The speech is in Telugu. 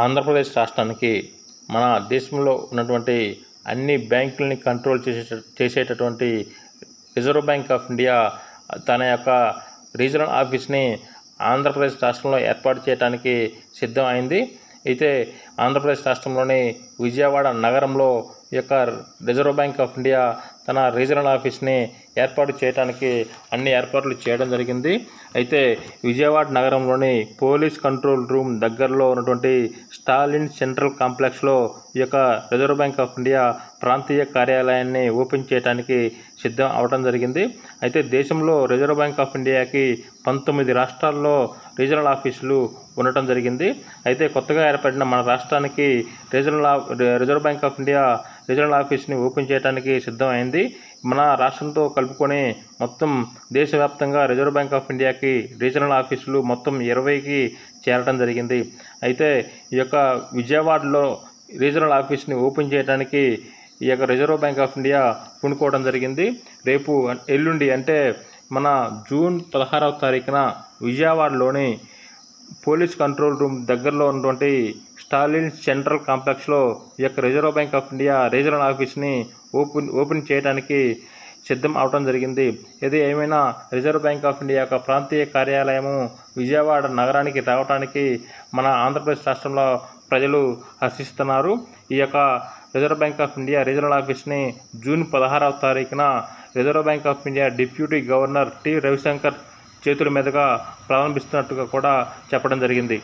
ఆంధ్రప్రదేశ్ రాష్ట్రానికి మన దేశంలో ఉన్నటువంటి అన్ని బ్యాంకుల్ని కంట్రోల్ చేసేటటువంటి రిజర్వ్ బ్యాంక్ ఆఫ్ ఇండియా తన యొక్క రీజనల్ ఆఫీస్ని ఆంధ్రప్రదేశ్ రాష్ట్రంలో ఏర్పాటు చేయడానికి సిద్ధం అయింది. అయితే ఆంధ్రప్రదేశ్ రాష్ట్రంలోని విజయవాడ నగరంలో ఈ యొక్క రిజర్వ్ బ్యాంక్ ఆఫ్ ఇండియా తన రీజనల్ ఆఫీస్ని ఏర్పాటు చేయడానికి అన్ని ఏర్పాట్లు చేయడం జరిగింది. అయితే విజయవాడ నగరంలోని పోలీస్ కంట్రోల్ రూమ్ దగ్గరలో ఉన్నటువంటి స్టాలిన్ సెంట్రల్ కాంప్లెక్స్లో ఈ యొక్క రిజర్వ్ బ్యాంక్ ఆఫ్ ఇండియా ప్రాంతీయ కార్యాలయాన్ని ఓపెన్ చేయడానికి సిద్ధం అవడం జరిగింది. అయితే దేశంలో రిజర్వ్ బ్యాంక్ ఆఫ్ ఇండియాకి 19 రాష్ట్రాల్లో రీజనల్ ఆఫీసులు ఉండటం జరిగింది. అయితే కొత్తగా ఏర్పడిన మన రాష్ట్రానికి reserve bank of India regional ఆఫీస్ని ఓపెన్ చేయడానికి సిద్ధం అయింది. మన రాష్ట్రంతో కలుపుకొని మొత్తం దేశవ్యాప్తంగా రిజర్వ్ బ్యాంక్ ఆఫ్ ఇండియాకి రీజనల్ ఆఫీసులు మొత్తం 20కి చేరడం జరిగింది. అయితే ఈ యొక్క విజయవాడలో రీజనల్ ఆఫీస్ని ఓపెన్ చేయడానికి ఈ యొక్క రిజర్వ్ బ్యాంక్ ఆఫ్ ఇండియా పూనుకోవడం జరిగింది. రేపు ఎల్లుండి అంటే మన జూన్ 16వ తారీఖున విజయవాడలోని పోలీస్ కంట్రోల్ రూమ్ దగ్గరలో ఉన్నటువంటి స్టాలిన్ సెంట్రల్ కాంప్లెక్స్లో ఈ యొక్క reserve bank of India regional ఆఫీస్ని ఓపెన్ చేయడానికి సిద్ధం అవడం జరిగింది. ఇది ఏమైనా రిజర్వ్ బ్యాంక్ ఆఫ్ ఇండియా యొక్క ప్రాంతీయ కార్యాలయము విజయవాడ నగరానికి రావడానికి మన ఆంధ్రప్రదేశ్ రాష్ట్రంలో ప్రజలు హర్షిస్తున్నారు. ఈ యొక్క reserve bank of India regional ఆఫీస్ని జూన్ 16వ తారీఖున reserve bank of India deputy governor T Ravishankar చేతుల మీదుగా ప్రారంభిస్తున్నట్టుగా కూడా చెప్పడం జరిగింది.